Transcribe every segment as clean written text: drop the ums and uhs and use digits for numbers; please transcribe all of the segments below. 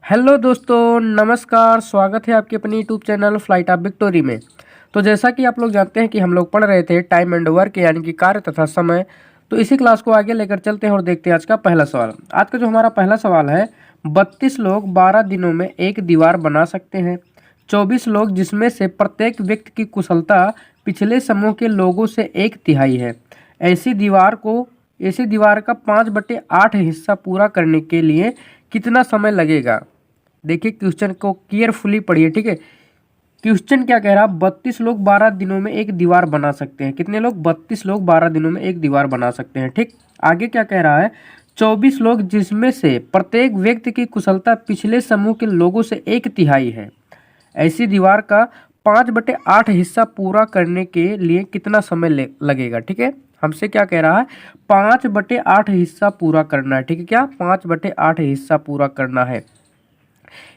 Hello दोस्तों, नमस्कार। स्वागत है आपके अपने YouTube channel flight of victory में। तो जैसा कि आप लोग जानते हैं कि हम लोग पढ़ रहे थे टाइम एंड वर्क यानी कि कार्य तथा समय। तो इसी क्लास को आगे लेकर चलते हैं और देखते हैं आज का पहला सवाल। आज का जो हमारा पहला सवाल है, 32 लोग 12 दिनों में एक दीवार बना सकते हैं। 24 लोग जिसमें से प्रत्येक व्यक्ति की कुशलता पिछले समूह के लोगों से 1/3 है। ऐसी दीवार का 5/8 हिस्सा पूरा करने के लिए कितना समय लगेगा। देखिए क्वेश्चन को केयरफुली पढ़िए, ठीक है। क्वेश्चन क्या कह रहा है, 32 लोग 12 दिनों में एक दीवार बना सकते हैं। कितने लोग? 32 लोग 12 दिनों में एक दीवार बना सकते हैं, ठीक। आगे क्या कह रहा है, 24 लोग जिसमें से प्रत्येक व्यक्ति की कुशलता पिछले समूह के लोगों से 1/3 है। ऐसी दीवार का 5/8 हिस्सा पूरा करने के लिए कितना समय लगेगा, ठीक है। हमसे क्या कह रहा है, 5/8 हिस्सा पूरा करना है, ठीक है। क्या 5/8 हिस्सा पूरा करना है।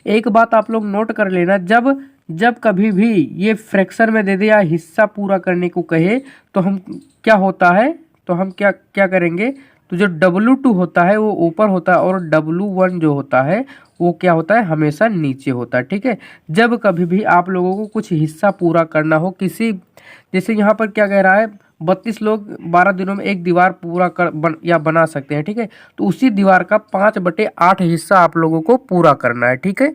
एक बात आप लोग नोट कर लेना, जब जब कभी भी ये फ्रैक्शन में दे दे या हिस्सा पूरा करने को कहे तो हम क्या होता है, तो हम क्या क्या करेंगे, तो जो W2 होता है वो ऊपर होता है और W1 जो होता है वो क्या होता है, हमेशा नीचे होता है, ठीक है। जब कभी भी आप लोगों को कुछ हिस्सा पूरा करना हो किसी, जैसे यहाँ पर क्या कह रहा है, 32 लोग 12 दिनों में एक दीवार पूरा बना सकते हैं, ठीक है। तो उसी दीवार का 5/8 हिस्सा आप लोगों को पूरा करना है, ठीक है।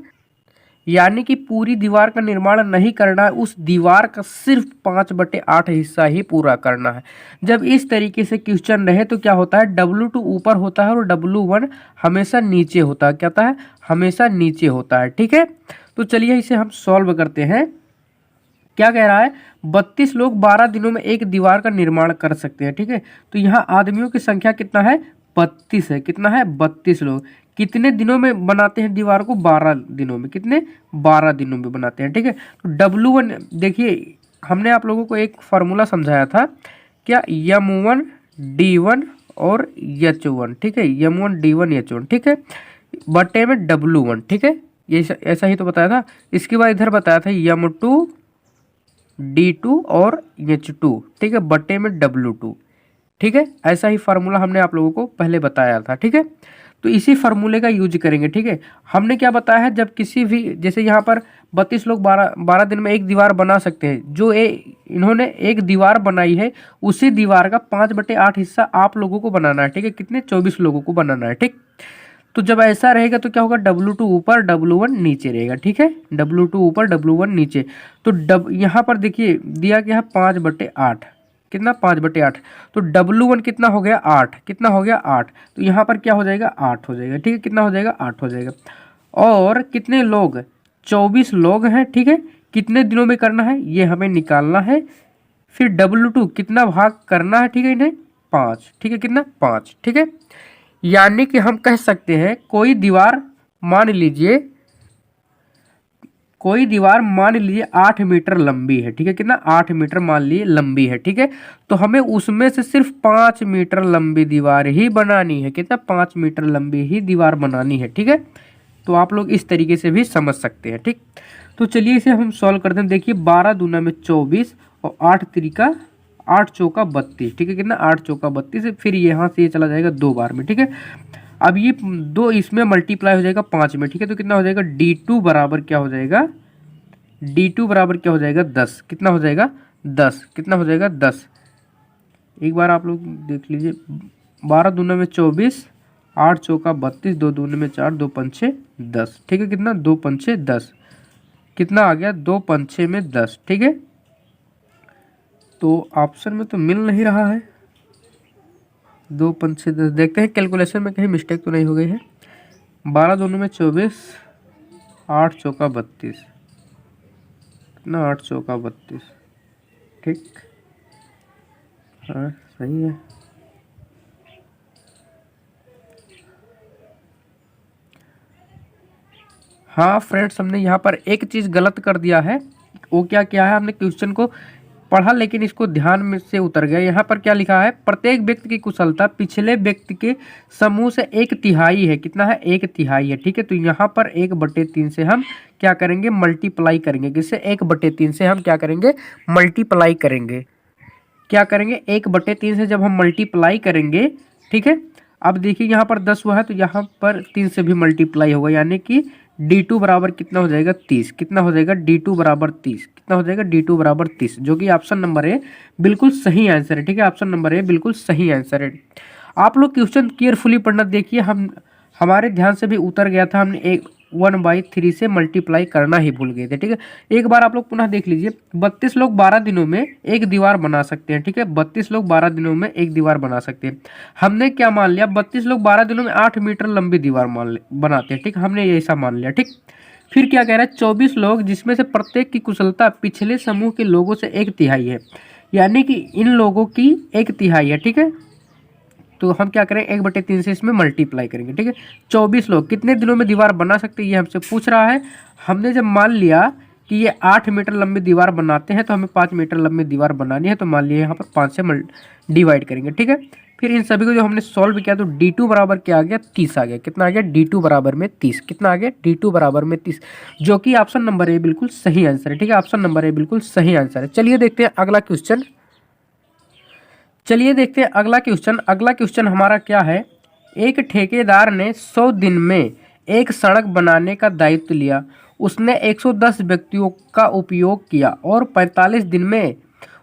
यानी कि पूरी दीवार का निर्माण नहीं करना है, उस दीवार का सिर्फ 5/8 हिस्सा ही पूरा करना है। जब इस तरीके से क्वेश्चन रहे तो क्या होता है, W2 ऊपर होता है और W1 हमेशा नीचे होता है। क्या होता है, हमेशा नीचे होता है, ठीक है। तो चलिए इसे हम सॉल्व करते हैं। क्या कह रहा है, 32 लोग 12 दिनों में एक दीवार का निर्माण कर सकते हैं, ठीक है। तो यहाँ आदमियों की संख्या कितना है, 32 है। कितना है, 32 लोग। कितने दिनों में बनाते हैं दीवार को, 12 दिनों में। कितने, 12 दिनों में बनाते हैं, ठीक है। तो W1 देखिए, हमने आप लोगों को एक फार्मूला समझाया था, क्या, M1 D1 और H1, ठीक है। M1 D1 H1, ठीक है, बटे में W1, ठीक है। ये ऐसा ही तो बताया था। इसके बाद इधर बताया था M2 D2 और H2, ठीक है, बटे में W2, ठीक है। ऐसा ही फार्मूला हमने आप लोगों को पहले बताया था, ठीक है। तो इसी फार्मूले का यूज करेंगे, ठीक है। हमने क्या बताया है, जब किसी भी, जैसे यहाँ पर 32 लोग 12 दिन में एक दीवार बना सकते हैं, जो इन्होंने एक दीवार बनाई है उसी दीवार का 5/8 हिस्सा आप लोगों को बनाना है, ठीक है। कितने, 24 लोगों को बनाना है, ठीक। तो जब ऐसा रहेगा तो क्या होगा, W2 ऊपर W1 नीचे रहेगा, ठीक है। W2 ऊपर W1 नीचे। तो यहाँ पर देखिए दिया गया है 5/8, कितना, 5/8। तो W1 कितना हो गया, 8। कितना हो गया, 8। तो यहाँ पर क्या हो जाएगा, 8 हो जाएगा, ठीक है। कितना हो जाएगा, 8 हो जाएगा। और कितने लोग, 24 लोग हैं, ठीक है। कितने दिनों में करना है ये हमें निकालना है। फिर W2 कितना भाग करना है, ठीक है, इन्हें 5, ठीक है। कितना, 5, ठीक है। यानी कि हम कह सकते हैं कोई दीवार मान लीजिए 8 मीटर लंबी है, ठीक है। कितना, 8 मीटर मान लीजिए लंबी है, ठीक है। तो हमें उसमें से सिर्फ 5 मीटर लंबी दीवार ही बनानी है। कितना, 5 मीटर लंबी ही दीवार बनानी है, ठीक है। तो आप लोग इस तरीके से भी समझ सकते हैं, ठीक। तो चलिए इसे हम सॉल्व करते हैं। देखिए 12 दूना में 24 और 8 तिरिका 8 चौका 32, ठीक है। कितना, 8 चौका 32। फिर यहाँ से ये चला जाएगा 2 बार में, ठीक है। अब ये 2 इसमें मल्टीप्लाई हो जाएगा 5 में, ठीक है। तो कितना हो जाएगा, D2 बराबर क्या हो जाएगा, D2 बराबर क्या हो जाएगा, 10। कितना हो जाएगा, 10। कितना हो जाएगा, 10। एक बार आप लोग देख लीजिए, 12 दूना में 24, 8 चौका 32, 2 दूने में 4, 2 पंचे 10, ठीक है। कितना, 2 पंचे 10। कितना आ गया, 2 पंचे में 10, ठीक है। तो ऑप्शन में तो मिल नहीं रहा है, 2 पंचे 10। देखते हैं कैलकुलेशन में कहीं मिस्टेक तो नहीं हो गई है। 12 दोनों में 24, 8 चौका 32, कितना, 8 चौका 32, ठीक। हाँ सही है। हाँ फ्रेंड्स, हमने यहाँ पर एक चीज़ गलत कर दिया है। वो क्या किया है, हमने क्वेश्चन को पढ़ा लेकिन इसको ध्यान में से उतर गया। यहाँ पर क्या लिखा है, प्रत्येक व्यक्ति की कुशलता पिछले व्यक्ति के समूह से 1/3 है। कितना है, 1/3 है, ठीक है। तो यहाँ पर 1/3 से हम क्या करेंगे, मल्टीप्लाई करेंगे। किससे, 1/3 से हम क्या करेंगे, मल्टीप्लाई करेंगे। क्या करेंगे, 1/3 से जब हम मल्टीप्लाई करेंगे, ठीक है। अब देखिए यहाँ पर 10 हुआ है तो यहाँ पर 3 से भी मल्टीप्लाई होगा, यानी कि D2 बराबर कितना हो जाएगा 30, कितना हो जाएगा D2 बराबर 30, कितना हो जाएगा D2 बराबर 30, जो कि ऑप्शन नंबर ए बिल्कुल सही आंसर है। ठीक है, ऑप्शन नंबर ए बिल्कुल सही आंसर है। आप लोग क्वेश्चन केयरफुली पढ़ना, देखिए हम हमारे ध्यान से भी उतर गया था, हमने एक 1/3 से मल्टीप्लाई करना ही भूल गए थे। ठीक है, एक बार आप लोग पुनः देख लीजिए, 32 लोग 12 दिनों में एक दीवार बना सकते हैं। ठीक है, 32 लोग 12 दिनों में एक दीवार बना सकते हैं। हमने क्या मान लिया, 32 लोग 12 दिनों में 8 मीटर लंबी दीवार बनाते हैं। ठीक, हमने ऐसा मान लिया। ठीक, फिर क्या कह रहा है, 24 लोग जिसमें से प्रत्येक की कुशलता पिछले समूह के लोगों से 1/3 है, यानी कि इन लोगों की 1/3 है। ठीक है, तो हम क्या करें, 1/3 से इसमें मल्टीप्लाई करेंगे। ठीक है, 24 लोग कितने दिनों में दीवार बना सकते हैं ये हमसे पूछ रहा है। हमने जब मान लिया कि ये 8 मीटर लंबी दीवार बनाते हैं तो हमें 5 मीटर लंबी दीवार बनानी है, तो मान लिया यहाँ पर 5 से डिवाइड करेंगे। ठीक है, फिर इन सभी को जो हमने सॉल्व किया तो D2 बराबर क्या आ गया, 30 आ गया। कितना आ गया, D2 बराबर में 30, कितना आ गया, D2 बराबर में 30, जो कि ऑप्शन नंबर ए बिल्कुल सही आंसर है। ठीक है, ऑप्शन नंबर ए बिल्कुल सही आंसर है। चलिए देखते हैं अगला क्वेश्चन। चलिए देखते हैं अगला क्वेश्चन। अगला क्वेश्चन हमारा क्या है, एक ठेकेदार ने 100 दिन में एक सड़क बनाने का दायित्व लिया। उसने 110 व्यक्तियों का उपयोग किया और 45 दिन में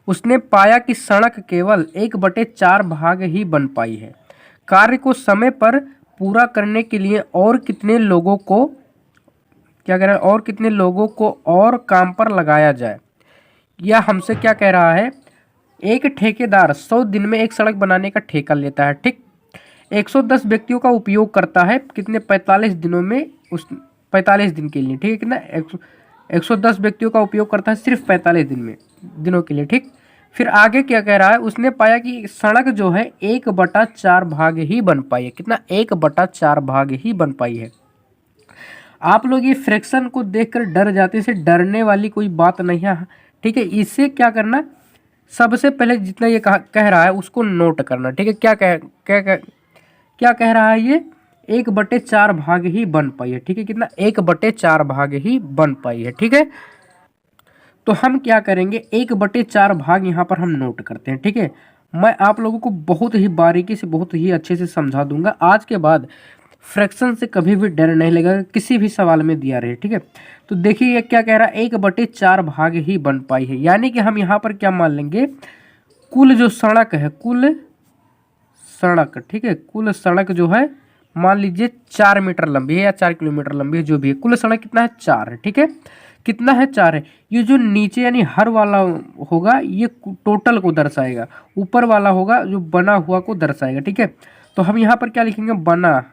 उसने पाया कि सड़क केवल 1/4 भाग ही बन पाई है। कार्य को समय पर पूरा करने के लिए और कितने लोगों को क्या कह रहा है, और कितने लोगों को और काम पर लगाया जाए। यह हमसे क्या कह रहा है, एक ठेकेदार 100 दिन में एक सड़क बनाने का ठेका लेता है। ठीक, 110 व्यक्तियों का उपयोग करता है, कितने, 45 दिनों में, उस 45 दिन के लिए। ठीक है, कितना, 110 व्यक्तियों का उपयोग करता है सिर्फ 45 दिनों के लिए। ठीक, फिर आगे क्या कह रहा है, उसने पाया कि सड़क जो है 1/4 भाग ही बन पाई है। कितना, 1/4 भाग ही बन पाई है। आप लोग ये फ्रैक्शन को देखकर डर जाते, से डरने वाली कोई बात नहीं है। ठीक है, इससे क्या करना, सबसे पहले जितना ये कह रहा है उसको नोट करना। ठीक है, क्या कह रहा है ये, 1/4 भाग ही बन पाई है। ठीक है, कितना, 1/4 भाग ही बन पाई है। ठीक है, तो हम क्या करेंगे, 1/4 भाग यहाँ पर हम नोट करते हैं। ठीक है, मैं आप लोगों को बहुत ही बारीकी से, बहुत ही अच्छे से समझा दूंगा। आज के बाद फ्रैक्शन से कभी भी डर नहीं लगेगा, किसी भी सवाल में दिया रहे। ठीक है, तो देखिए ये क्या कह रहा है, 1/4 भाग ही बन पाई है, यानी कि हम यहाँ पर क्या मान लेंगे, कुल जो सड़क है, कुल सड़क, ठीक है, कुल सड़क जो है मान लीजिए 4 मीटर लंबी है या 4 किलोमीटर लंबी है, जो भी है, कुल सड़क कितना है, 4 है। ठीक है, कितना है, 4 है। ये जो नीचे यानी हर वाला होगा ये टोटल को दर्शाएगा, ऊपर वाला होगा जो बना हुआ को दर्शाएगा। ठीक है, तो हम यहाँ पर क्या लिखेंगे, बना,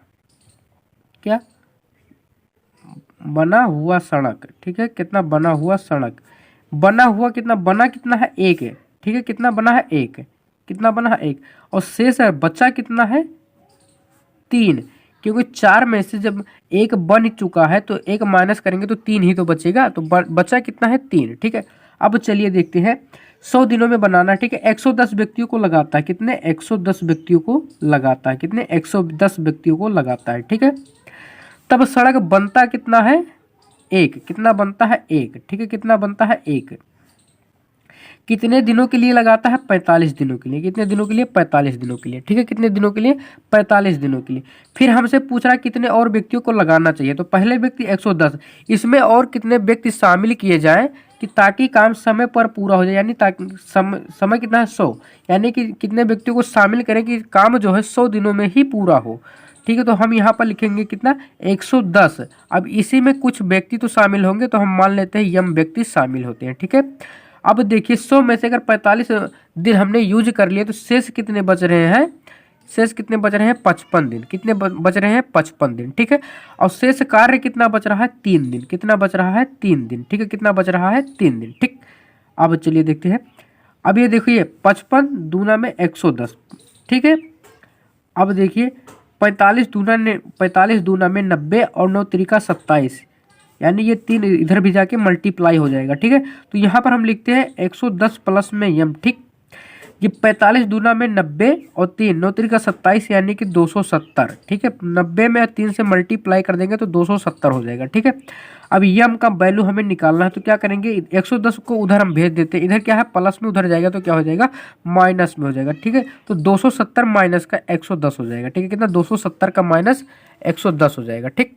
क्या, बना हुआ सड़क। ठीक है, कितना, बना हुआ सड़क, बना हुआ कितना, बना कितना है, 1 है। ठीक है, कितना बना है, 1 है, कितना बना है, 1, और शेष है बचा कितना है, 3, क्योंकि 4 में से जब 1 बन चुका है तो 1 माइनस करेंगे तो 3 ही तो बचेगा, तो बचा कितना है, 3। ठीक है, अब चलिए देखते हैं, 100 दिनों में बनाना। ठीक है, 110 व्यक्तियों को लगाता है, कितने, 110 व्यक्तियों को लगाता है, कितने, 110 व्यक्तियों को लगाता है। ठीक है, तब सड़क बनता कितना है, 1, कितना बनता है, 1। ठीक है, कितना बनता है, 1, कितने दिनों के लिए लगाता है, 45 दिनों के लिए। कितने दिनों के लिए, 45 दिनों के लिए। ठीक है, कितने दिनों के लिए, 45 दिनों के लिए। फिर हमसे पूछ रहा है कितने और व्यक्तियों को लगाना चाहिए, तो पहले व्यक्ति 110, इसमें और कितने व्यक्ति शामिल किए जाएं कि ताकि काम समय पर पूरा हो जाए, यानी ताकि समय कितना है, 100, यानी कि कितने व्यक्तियों को शामिल करें कि काम जो है 100 दिनों में ही पूरा हो। ठीक है, तो हम यहाँ पर लिखेंगे कितना, 110। अब इसी में कुछ व्यक्ति तो शामिल होंगे, तो हम मान लेते हैं यम व्यक्ति शामिल होते हैं। ठीक है, अब देखिए 100 में से अगर 45 दिन हमने यूज कर लिए तो शेष कितने बच रहे हैं, शेष कितने बच रहे हैं, 55 दिन। कितने बच रहे हैं, 55 दिन। ठीक है, और शेष कार्य कितना बच रहा है, 3 दिन। कितना बच रहा है, 3 दिन। ठीक है, कितना बच रहा है, 3 दिन। ठीक, अब चलिए देखते हैं, अब ये देखिए 55 दूना में 110। ठीक है, अब देखिए 45 दूना में 90 और 9 त्रिका 27, यानी ये 3 इधर भी जाके मल्टीप्लाई हो जाएगा। ठीक है, तो यहाँ पर हम लिखते हैं 110 प्लस में यम। ठीक, ये 45 दूना में 90 और 3 9 त्रिका 27, यानी कि 270। ठीक है, 90 में 3 से मल्टीप्लाई कर देंगे तो 270 हो जाएगा। ठीक है, अब यम का वैल्यू हमें निकालना है, तो क्या करेंगे, 110 को उधर हम भेज देते हैं, इधर क्या है प्लस में, उधर जाएगा तो क्या हो जाएगा, माइनस में हो जाएगा। ठीक है, तो 270 माइनस का 110 हो जाएगा। ठीक है, कितना, 270 का माइनस 110 हो जाएगा। ठीक,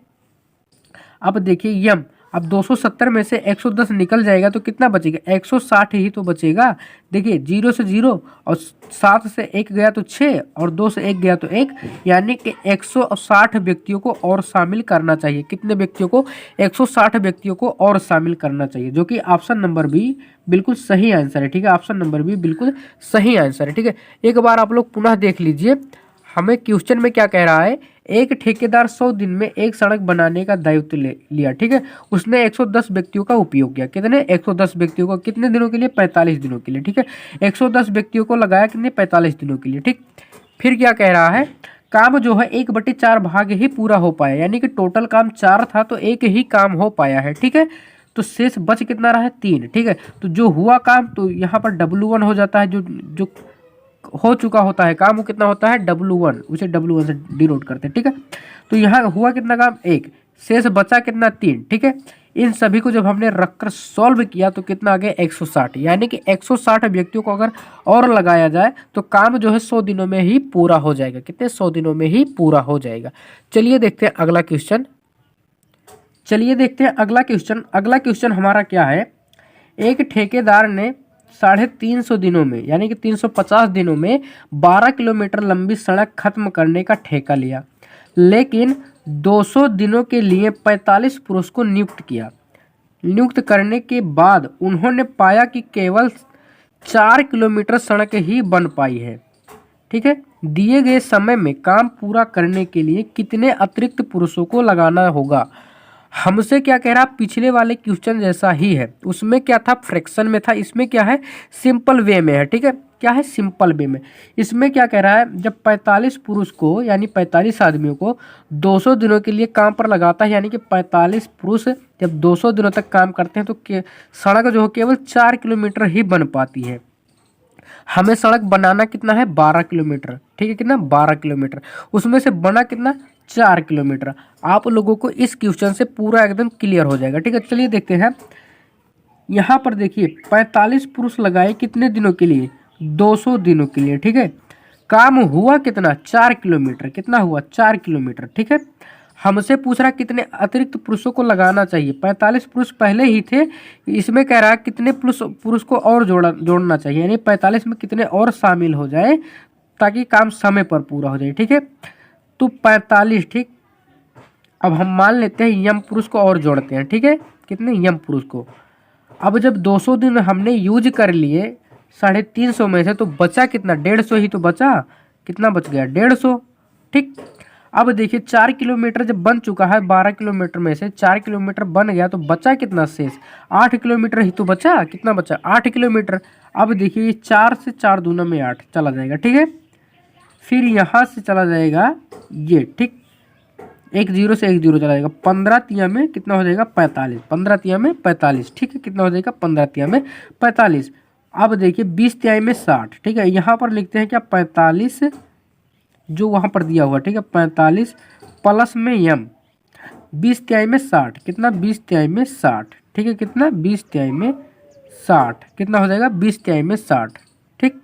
अब देखिए यम, अब 270 में से 110 निकल जाएगा तो कितना बचेगा, 160 ही तो बचेगा। देखिए 0 से 0 और 7 से 1 गया तो 6 और 2 से 1 गया तो 1, यानी कि 160 व्यक्तियों को और शामिल करना चाहिए। कितने व्यक्तियों को, 160 व्यक्तियों को और शामिल करना चाहिए, जो कि ऑप्शन नंबर बी बिल्कुल सही आंसर है। ठीक है, ऑप्शन नंबर बी बिल्कुल सही आंसर है। ठीक है, एक बार आप लोग पुनः देख लीजिए, हमें क्वेश्चन में क्या कह रहा है, एक ठेकेदार 100 दिन में एक सड़क बनाने का दायित्व लिया। ठीक है, उसने 110 व्यक्तियों का उपयोग किया। कितने, 110 व्यक्तियों का, कितने दिनों के लिए, 45 दिनों के लिए। ठीक है, 110 व्यक्तियों को लगाया कितने, 45 दिनों के लिए। ठीक, फिर क्या कह रहा है, काम जो है 1/4 भाग ही पूरा हो पाया, यानी कि टोटल काम 4 था तो एक ही काम हो पाया है। ठीक है, तो शेष बच कितना रहा है, 3। ठीक है, तो जो हुआ काम, तो यहाँ पर W1 हो जाता है, जो हो चुका होता है काम, वो कितना होता है, W1, उसे W1 से डिनोट करते हैं। ठीक है, तो यहाँ हुआ कितना काम, 1, शेष बचा कितना, 3। ठीक है, इन सभी को जब हमने रखकर सॉल्व किया तो कितना आ गया, 160, यानी कि 160 व्यक्तियों को अगर और लगाया जाए तो काम जो है 100 दिनों में ही पूरा हो जाएगा। कितने, 100 दिनों में ही पूरा हो जाएगा। चलिए देखते हैं अगला क्वेश्चन। अगला क्वेश्चन हमारा क्या है, एक ठेकेदार ने 350 दिनों में, यानी कि 350 दिनों में 12 किलोमीटर लंबी सड़क खत्म करने का ठेका लिया, लेकिन 200 दिनों के लिए 45 पुरुष को नियुक्त करने के बाद उन्होंने पाया कि केवल 4 किलोमीटर सड़क ही बन पाई है। ठीक है, दिए गए समय में काम पूरा करने के लिए कितने अतिरिक्त पुरुषों को लगाना होगा। हमसे क्या कह रहा, पिछले वाले क्वेश्चन जैसा ही है, उसमें क्या था, फ्रैक्शन में था, इसमें क्या है, सिंपल वे में है। ठीक है, क्या है, सिंपल वे में। इसमें क्या कह रहा है, जब 45 पुरुष को, यानी 45 आदमियों को 200 दिनों के लिए काम पर लगाता है, यानी कि 45 पुरुष जब 200 दिनों तक काम करते हैं तो सड़क जो है केवल 4 किलोमीटर ही बन पाती है। हमें सड़क बनाना कितना है, 12 किलोमीटर। ठीक है, कितना, 12 किलोमीटर, उसमें से बना कितना, 4 किलोमीटर। आप लोगों को इस क्वेश्चन से पूरा एकदम क्लियर हो जाएगा। ठीक है, चलिए देखते हैं। यहाँ पर देखिए 45 पुरुष लगाए कितने दिनों के लिए, 200 दिनों के लिए। ठीक है, काम हुआ कितना, 4 किलोमीटर। कितना हुआ, 4 किलोमीटर। ठीक है, हमसे पूछ रहा कितने अतिरिक्त पुरुषों को लगाना चाहिए। 45 पुरुष पहले ही थे, इसमें कह रहा है कितने पुरुष को और जोड़ना चाहिए, यानी 45 में कितने और शामिल हो जाए ताकि काम समय पर पूरा हो जाए। ठीक है, तो 45। ठीक, अब हम मान लेते हैं यम पुरुष को और जोड़ते हैं। ठीक है, कितने, यम पुरुष को। अब जब 200 दिन हमने यूज कर लिए 350 में से, तो बचा कितना, 150 ही तो बचा। कितना बच गया, 150। ठीक, अब देखिए 4 किलोमीटर जब बन चुका है, 12 किलोमीटर में से 4 किलोमीटर बन गया तो बचा कितना शेष, 8 किलोमीटर ही तो बचा। कितना बचा, 8 किलोमीटर। अब देखिए 4 से 4 दूना में 8 चला जाएगा। ठीक है, फिर यहाँ से चला जाएगा ये। ठीक, 1 0 से 1 0 चला जाएगा, 15 तिया में कितना हो जाएगा, 45, 15 तिया में 45। ठीक है, कितना हो जाएगा, 15 तिया में 45। अब देखिए 20 तिहाई में 60। ठीक है, यहाँ पर लिखते हैं क्या, 45 जो वहाँ पर दिया हुआ। ठीक है, 45 प्लस में यम, 20 तिहाई में 60। कितना, 20 तिहाई में 60। ठीक है, कितना, 20 तिहाई में 60। कितना हो जाएगा, 20 तिहाई में 60। ठीक,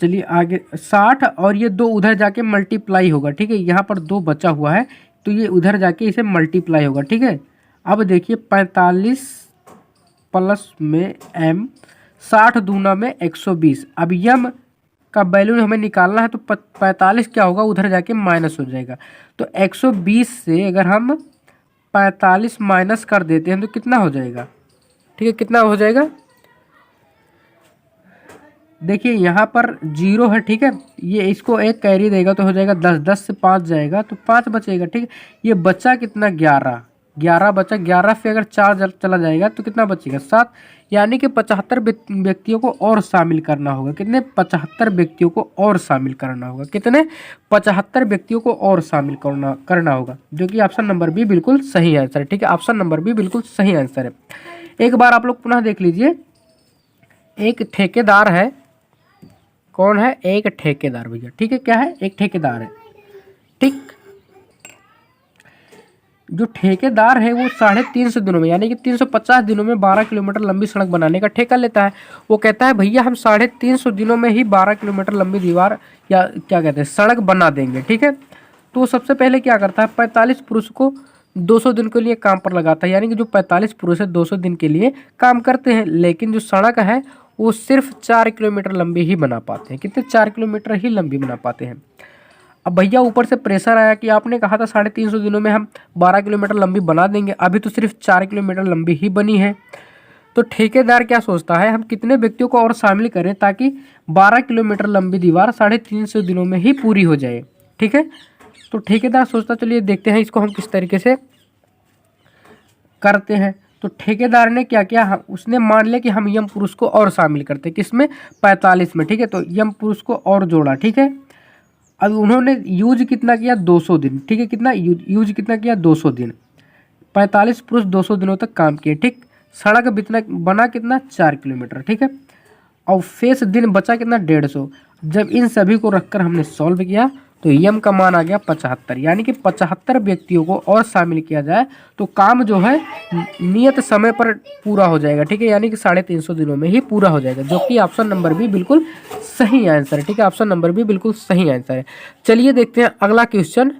चलिए आगे 60 और ये 2 उधर जाके मल्टीप्लाई होगा। ठीक है, यहाँ पर 2 बचा हुआ है तो ये उधर जाके इसे मल्टीप्लाई होगा। ठीक है, अब देखिए 45 प्लस में एम, 60 दूना में 120। अब यम का वैल्यू हमें निकालना है तो 45 क्या होगा, उधर जाके माइनस हो जाएगा। तो 120 से अगर हम 45 माइनस कर देते हैं तो कितना हो जाएगा। ठीक है, कितना हो जाएगा, देखिए यहाँ पर 0 है। ठीक है, ये इसको 1 कैरी देगा तो हो जाएगा 10, 10 से 5 जाएगा तो 5 बचेगा। ठीक है, ये बचा कितना, 11, 11 बचा। 11 से अगर 4 चला जाएगा तो कितना बचेगा, 7, यानी कि 75 व्यक्तियों को और शामिल करना होगा। कितने, 75 व्यक्तियों को और शामिल करना होगा। कितने, 75 व्यक्तियों को और शामिल करना होगा, जो कि ऑप्शन नंबर बी बिल्कुल सही आंसर है। ठीक है, ऑप्शन नंबर बी बिल्कुल सही आंसर है। एक बार आप लोग पुनः देख लीजिए, एक ठेकेदार है, कौन है, एक ठेकेदार भैया। ठीक है, क्या है, एक ठेकेदार है। ठीक, जो ठेकेदार है वो 350 दिनों में, यानी कि 350 दिनों में 12 किलोमीटर लंबी सड़क बनाने का ठेका लेता है। वो कहता है भैया हम 350 दिनों में ही 12 किलोमीटर लंबी दीवार या क्या कहते हैं सड़क बना देंगे। ठीक है, तो वो सबसे पहले क्या करता है, 45 पुरुष को 200 दिन के लिए काम पर लगाता है। यानी कि जो 45 पुरुष है 200 दिन के लिए काम करते हैं, लेकिन जो सड़क है वो सिर्फ 4 किलोमीटर लंबी ही बना पाते हैं। कितने? 4 किलोमीटर ही लंबी बना पाते हैं। अब भैया ऊपर से प्रेशर आया कि आपने कहा था 350 दिनों में हम 12 किलोमीटर लंबी बना देंगे, अभी तो सिर्फ 4 किलोमीटर लंबी ही बनी है। तो ठेकेदार क्या सोचता है, हम कितने व्यक्तियों को और शामिल करें ताकि 12 किलोमीटर लंबी दीवार 350 दिनों में ही पूरी हो जाए। ठीक है, तो ठेकेदार सोचता, चलिए देखते हैं इसको हम किस तरीके से करते हैं। तो ठेकेदार ने क्या किया, उसने मान लिया कि हम यम पुरुष को और शामिल करते हैं, किसमें? 45 में। ठीक है, तो यम पुरुष को और जोड़ा। ठीक है, अब उन्होंने यूज कितना किया? 200 दिन। ठीक है, कितना यूज कितना किया? 200 दिन। 45 पुरुष 200 दिनों तक काम किए। ठीक, सड़क बितना बना कितना? 4 किलोमीटर। ठीक है, और फेस दिन बचा कितना? 150। जब इन सभी को रखकर हमने सॉल्व किया तो यम का मान आ गया 75। यानी कि 75 व्यक्तियों को और शामिल किया जाए तो काम जो है नियत समय पर पूरा हो जाएगा। ठीक है, यानी कि 350 दिनों में ही पूरा हो जाएगा, जो कि ऑप्शन नंबर बी बिल्कुल सही आंसर है। ठीक है, ऑप्शन नंबर बी बिल्कुल सही आंसर है। चलिए देखते हैं अगला क्वेश्चन।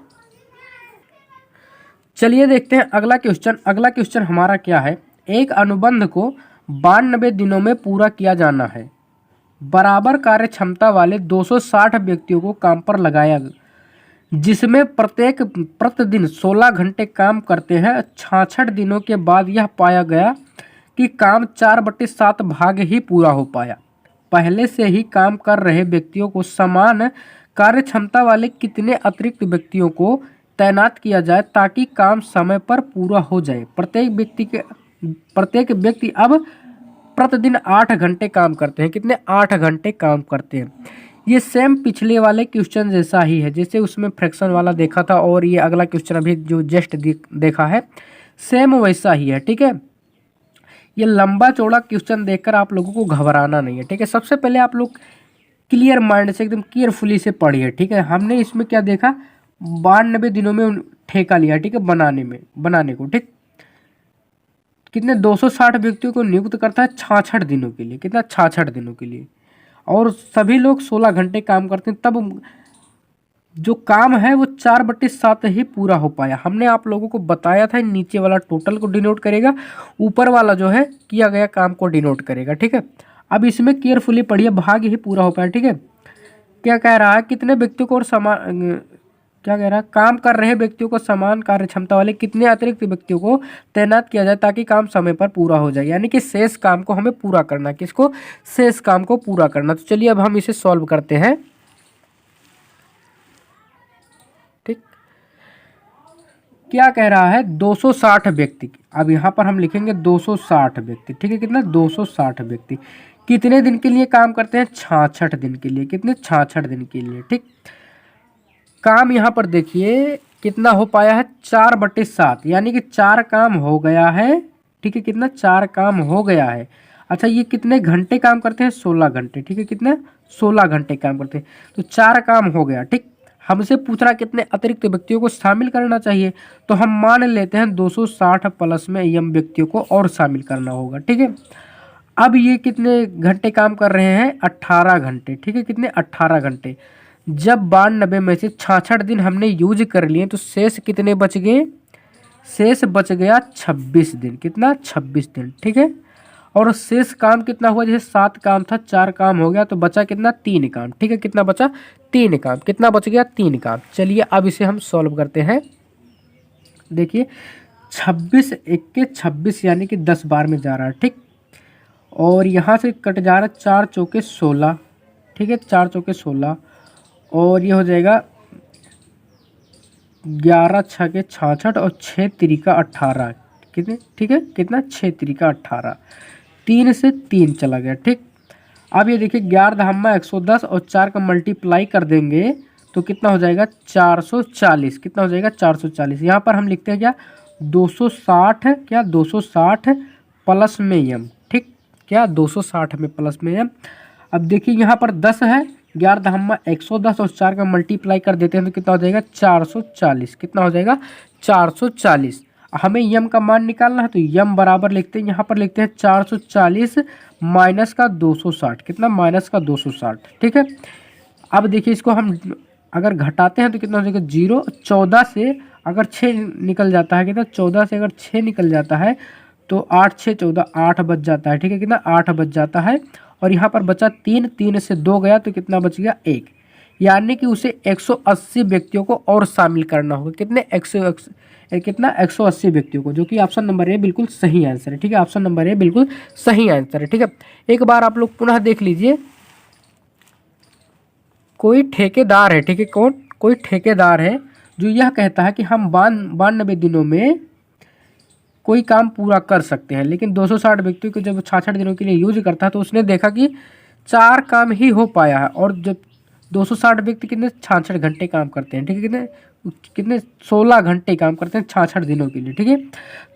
अगला क्वेश्चन हमारा क्या है, एक अनुबंध को 92 दिनों में पूरा किया जाना है। बराबर कार्य क्षमता वाले 260 व्यक्तियों को काम पर लगाया, जिसमें प्रत्येक प्रतिदिन 16 घंटे काम करते हैं। 66 दिनों के बाद यह पाया गया कि काम 4/7 भाग ही पूरा हो पाया। पहले से ही काम कर रहे व्यक्तियों को समान कार्य क्षमता वाले कितने अतिरिक्त व्यक्तियों को तैनात किया जाए ताकि काम समय पर पूरा हो जाए? प्रत्येक व्यक्ति अब प्रतिदिन 8 घंटे काम करते हैं। कितने? 8 घंटे काम करते हैं। ये सेम पिछले वाले क्वेश्चन जैसा ही है, जैसे उसमें फ्रैक्शन वाला देखा था और ये अगला क्वेश्चन अभी जो जस्ट देखा है सेम वैसा ही है। ठीक है, ये लंबा चौड़ा क्वेश्चन देखकर आप लोगों को घबराना नहीं है। ठीक है, सबसे पहले आप लोग क्लियर माइंड से एकदम केयरफुली से पढ़िए। ठीक है, हमने इसमें क्या देखा, 92 दिनों में ठेका लिया। ठीक है, बनाने को। ठीक, कितने? 260 व्यक्तियों को नियुक्त करता है 66 दिनों के लिए। कितना? 66 दिनों के लिए, और सभी लोग 16 घंटे काम करते हैं, तब जो काम है वो 4/7 ही पूरा हो पाया। हमने आप लोगों को बताया था नीचे वाला टोटल को डिनोट करेगा, ऊपर वाला जो है किया गया काम को डिनोट करेगा। ठीक है, अब इसमें केयरफुली पढ़िए, भाग ही पूरा हो पाया। ठीक है, क्या कह रहा है, कितने व्यक्तियों को और समान, क्या कह रहा है, काम कर रहे व्यक्तियों को समान कार्य क्षमता वाले कितने अतिरिक्त व्यक्तियों को तैनात किया जाए ताकि काम समय पर पूरा हो जाए? यानी कि शेष काम को हमें पूरा करना। किसको? शेष काम को पूरा करना। तो चलिए अब हम इसे सॉल्व करते हैं। ठीक, क्या कह रहा है, 260 व्यक्ति। अब यहाँ पर हम लिखेंगे 260 व्यक्ति। ठीक है, कितना? 260 व्यक्ति कितने दिन के लिए काम करते हैं? 66 दिन के लिए। कितने? 66 दिन के लिए। ठीक, काम यहाँ पर देखिए कितना हो पाया है, 4/7, यानी कि 4 काम हो गया है। ठीक है, कितना? 4 काम हो गया है। अच्छा, ये कितने घंटे काम करते हैं? 16 घंटे। ठीक है, कितने? 16 घंटे काम करते हैं, तो 4 काम हो गया। ठीक, हमसे पूछ रहा कितने अतिरिक्त व्यक्तियों को शामिल करना चाहिए, तो हम मान लेते हैं 260 प्लस में यम व्यक्तियों को और शामिल करना होगा। ठीक है, अब ये कितने घंटे काम कर रहे हैं? 18 घंटे। ठीक है, कितने? 18 घंटे। जब 92 में से 66 दिन हमने यूज कर लिए तो शेष कितने बच गए? शेष बच गया 26 दिन। कितना? 26 दिन। ठीक है, और शेष काम कितना हुआ? जैसे 7 काम था, 4 काम हो गया, तो बचा कितना? 3 काम। ठीक है, कितना बचा? 3 काम। कितना बच गया? 3 काम। चलिए अब इसे हम सॉल्व करते हैं। देखिए 26 1 के 26 यानी कि 10 बार में जा रहा है। ठीक, और यहाँ से कट जा रहा है 4 चौके 16। ठीक है, 4 चौके 16, और ये हो जाएगा 11 6 के 66 और 6 तिरिका 18। कितने? ठीक है, कितना? 6 तिरिका 18, 3 से 3 चला गया। ठीक, अब ये देखिए 11 धामा 110 और 4 का मल्टीप्लाई कर देंगे तो कितना हो जाएगा? 440। कितना हो जाएगा? 440। यहाँ पर हम लिखते हैं क्या? 260, क्या 260 प्लस में यम। ठीक, क्या 260 में प्लस में यम। अब देखिए यहाँ पर 10 है, 11 धामा 110 और 4 का मल्टीप्लाई कर देते हैं तो कितना हो जाएगा? 440। कितना हो जाएगा? 440। हमें यम का मान निकालना है तो यम बराबर लिखते हैं, यहाँ पर लिखते हैं 440 माइनस का 260। कितना? माइनस का 260। ठीक है, अब देखिए इसको हम अगर घटाते हैं तो कितना हो जाएगा 0। 14 से अगर 6 निकल जाता है, कितना 14 से अगर 6 निकल जाता है तो 8 6 14 8 बच जाता है, ठीक है, कितना 8 बच जाता है। और यहाँ पर बचा 3, 3 से 2 गया तो कितना बच गया 1। यानी कि उसे 180 व्यक्तियों को और शामिल करना होगा। कितने 180 व्यक्तियों को, जो कि ऑप्शन नंबर ए बिल्कुल सही आंसर है, ठीक है, ऑप्शन नंबर ए बिल्कुल सही आंसर है, ठीक है। एक बार आप लोग पुनः देख लीजिए, कोई ठेकेदार है, ठीक है, कोई ठेकेदार है जो यह कहता है कि हम 92 दिनों में कोई काम पूरा कर सकते हैं, लेकिन 260 व्यक्तियों को जब 66 दिनों के लिए यूज करता है तो उसने देखा कि 4 काम ही हो पाया है। और जब 260 व्यक्ति कितने 66 घंटे काम करते हैं, ठीक है, कितने कितने 16 घंटे काम करते हैं 66 दिनों के लिए, ठीक है,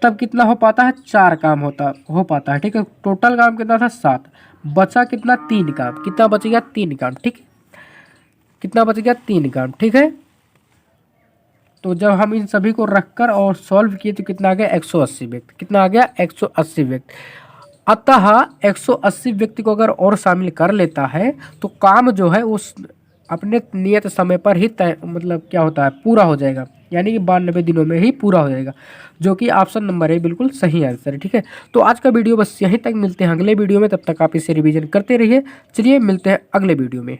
तब कितना हो पाता है 4 काम हो पाता है, ठीक है। टोटल काम कितना था 7, बचा कितना 3 काम, कितना बच गया 3 काम, ठीक है, कितना बच गया 3 काम, ठीक है। तो जब हम इन सभी को रखकर और सॉल्व किए तो कितना आ गया 180 व्यक्ति, कितना आ गया 180 व्यक्ति। अतः 180 व्यक्ति को अगर और शामिल कर लेता है तो काम जो है उस अपने नियत समय पर ही तय मतलब क्या होता है पूरा हो जाएगा, यानी कि 92 दिनों में ही पूरा हो जाएगा, जो कि ऑप्शन नंबर ए बिल्कुल सही आंसर है, ठीक है। तो आज का वीडियो बस यहीं तक, मिलते हैं अगले वीडियो में, तब तक आप इसे रिवीजन करते रहिए। चलिए मिलते हैं अगले वीडियो में।